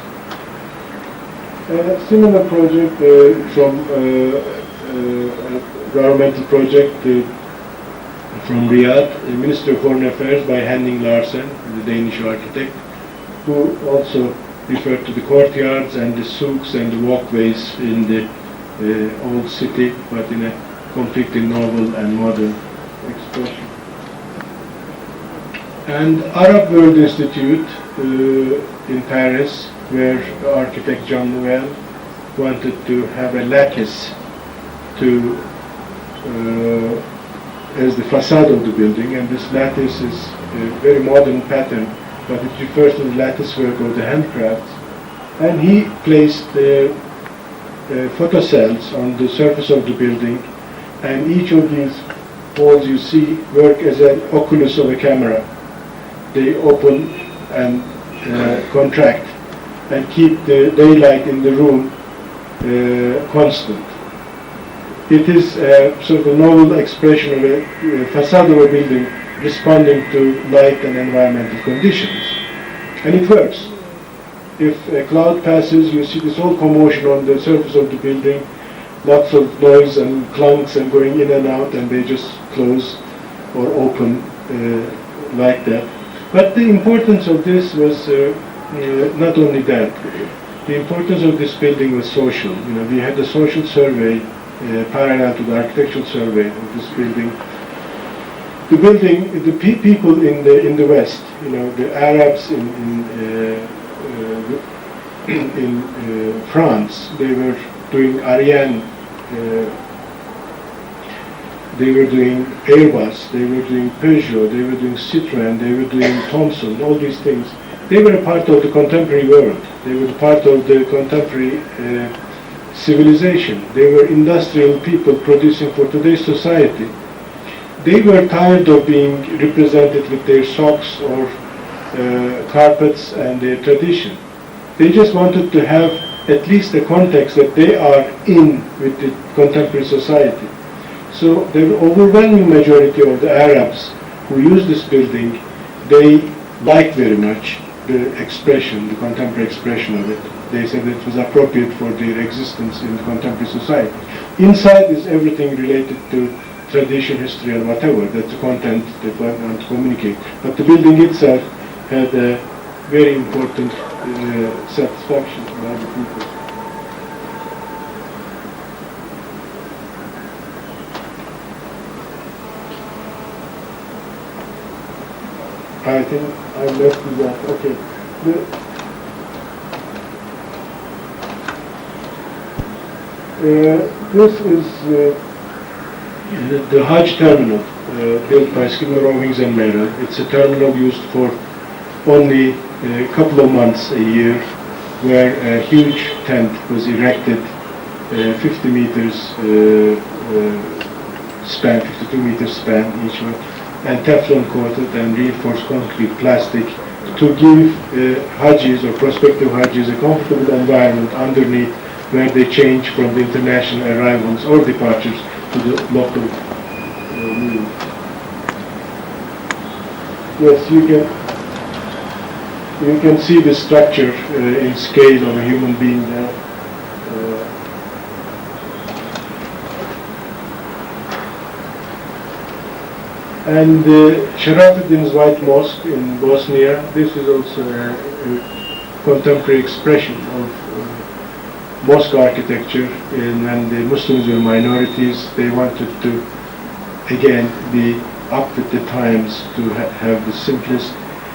A similar project from a governmental project from Riyadh, the Ministry of Foreign Affairs by Henning Larsen, the Danish architect, who also referred to the courtyards and the souks and the walkways in the old city, but in a completely novel and modern expression. And Arab World Institute in Paris, where architect John Nouvel wanted to have a lattice to as the facade of the building, and this lattice is a very modern pattern, but it refers to the lattice work of the handcrafts. And he placed the photocells on the surface of the building, and each of these walls you see work as an oculus of a camera. They open and contract and keep the daylight in the room constant. It is sort of a novel expression of a facade of a building responding to light and environmental conditions. And it works. If a cloud passes, you see this whole commotion on the surface of the building, lots of noise and clunks and going in and out, and they just close or open like that. But the importance of this was not only that. The importance of this building was social. You know, we had a social survey parallel to the architectural survey of this building. The building, the people in the West, you know, the Arabs in France, they were doing Ariane, they were doing Airbus, they were doing Peugeot, they were doing Citroën, they were doing Thomson, all these things. They were a part of the contemporary world. They were part of the contemporary civilization. They were industrial people producing for today's society. They were tired of being represented with their socks or carpets and their tradition. They just wanted to have at least a context that they are in with the contemporary society. So the overwhelming majority of the Arabs who used this building, they liked very much the expression, the contemporary expression of it. They said it was appropriate for their existence in contemporary society. Inside is everything related to tradition, history, and whatever. That's the content they want to communicate. But the building itself had a very important satisfaction for other people. I think I left you that. Okay. This is the Hajj terminal built by Skidmore, Owings and Merrill. It's a terminal used for only a couple of months a year, where a huge tent was erected, 50 meters span, 52 meters span each one, and Teflon coated and reinforced concrete plastic to give Hajis or prospective Hajis a comfortable environment underneath, where they change from the international arrivals or departures to the local meals. Yes, you can see the structure in scale of a human being there. And Sharafuddin's White Mosque in Bosnia, this is also a contemporary expression of mosque architecture. And when the Muslims were minorities, they wanted to, again, be up with the times to have the simplest,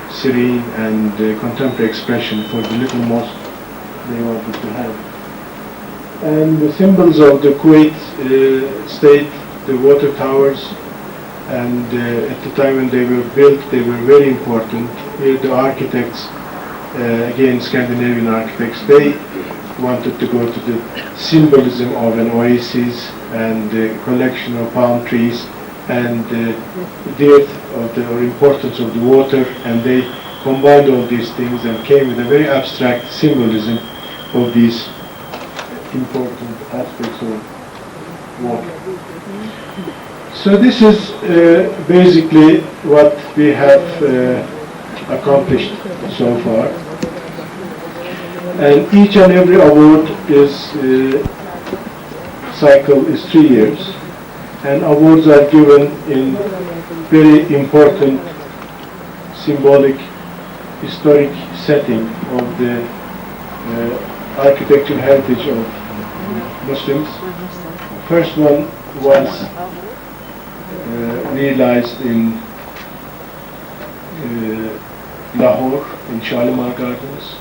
serene and contemporary expression for the little mosque they wanted to have. And the symbols of the Kuwait state, the water towers, and at the time when they were built, they were very important. Here the architects, again Scandinavian architects, they wanted to go to the symbolism of an oasis and the collection of palm trees and the depth of the or importance of the water, and they combined all these things and came with a very abstract symbolism of these important aspects of water. So this is basically what we have accomplished so far. And each and every award is cycle is 3 years, and awards are given in very important symbolic historic setting of the architectural heritage of Muslims. First one was realized in Lahore, in Shalimar Gardens.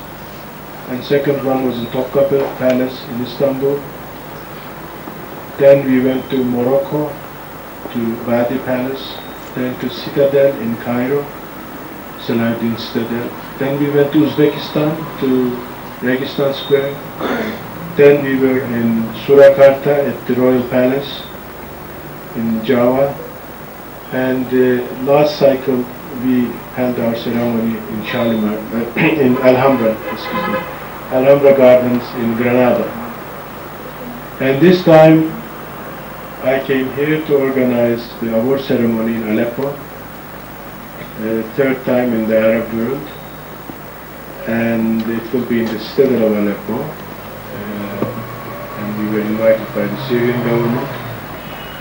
And second one was in Topkapı Palace in Istanbul. Then we went to Morocco, to Wadi Palace, then to Citadel in Cairo, Salahuddin Citadel. Then we went to Uzbekistan, to Registan Square. Then we were in Surakarta at the Royal Palace in Java. And last cycle we held our ceremony in Shalimar, in Alhambra, Alhambra Gardens in Granada. And this time I came here to organize the award ceremony in Aleppo, third time in the Arab world, and it will be in the citadel of Aleppo, and we were invited by the Syrian government.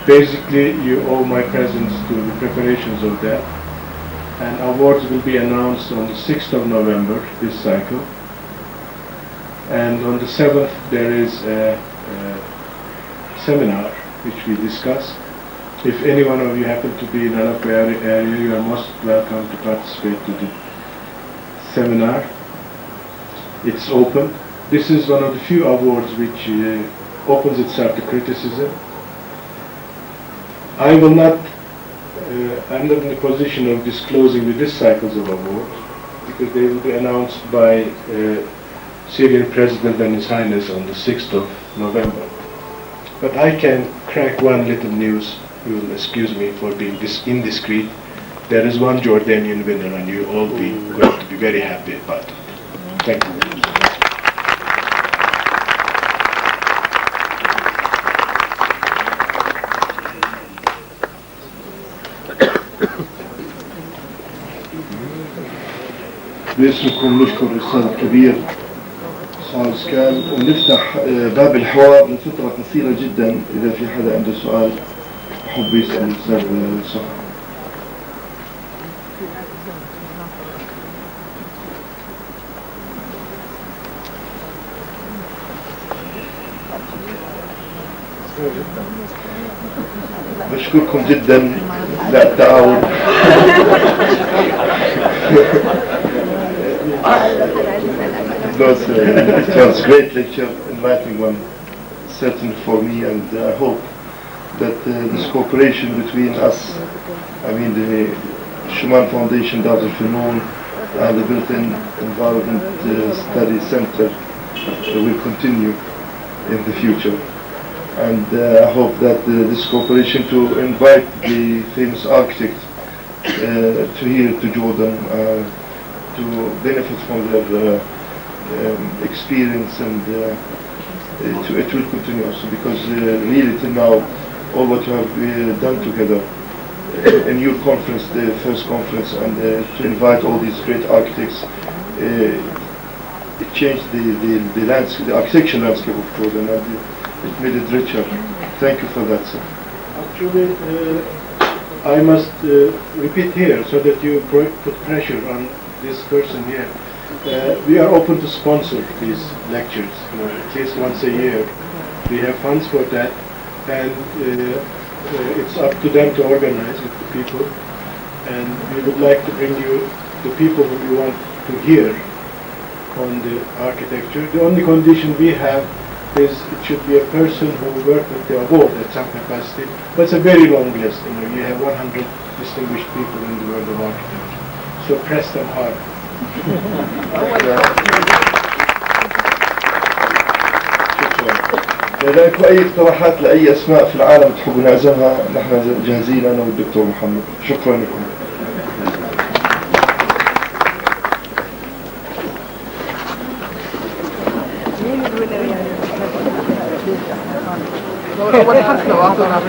Basically, you owe my presence to the preparations of that, and awards will be announced on the 6th of November, this cycle, and on the 7th there is a seminar which we discuss. If any one of you happen to be in Aleppo area, you are most welcome to participate to the seminar. It's open. This is one of the few awards which opens itself to criticism. I will not, I'm not in the position of disclosing the this cycles of awards, because they will be announced by Syrian President and His Highness on the 6th of November. But I can crack one little news. You will excuse me for being indiscreet. There is one Jordanian winner, and you all be going to be very happy about it. Thank you. باسمكم نشكر الأستاذ الكبير ساها أزكان، ونفتح باب الحوار لفترة قصيرة جدا. إذا في حدا عنده سؤال بحب يسأل الأستاذ ساها. بشكركم جدا للتعاون. It was a great lecture, enlightening one, certainly for me, and I hope that this cooperation between us, I mean the Schumann Foundation, Darat Funun, and the built-in environment study center will continue in the future. And I hope that this cooperation to invite the famous architect to here to Jordan to benefit from their experience, and it will continue also, because really till now all what you have done together in your conference, the first conference, and to invite all these great architects, it changed the landscape, the architectural landscape of Jordan, and it made it richer. Thank you for that, sir. Actually, I must repeat here so that you put pressure on this person here. We are open to sponsor these lectures, at least once a year. We have funds for that, and it's up to them to organize with the people. And we would like to bring you the people who you want to hear on the architecture. The only condition we have is it should be a person who worked with the award at some capacity. But it's a very long list. You have 100 distinguished people in the world of architecture. So press them hard. إذا لكم أي اقتراحات لأي أسماء في العالم تحبوا نعزمها، نحن جاهزين أنا والدكتور محمد. شكرا لكم. أول حفلة وأعطونا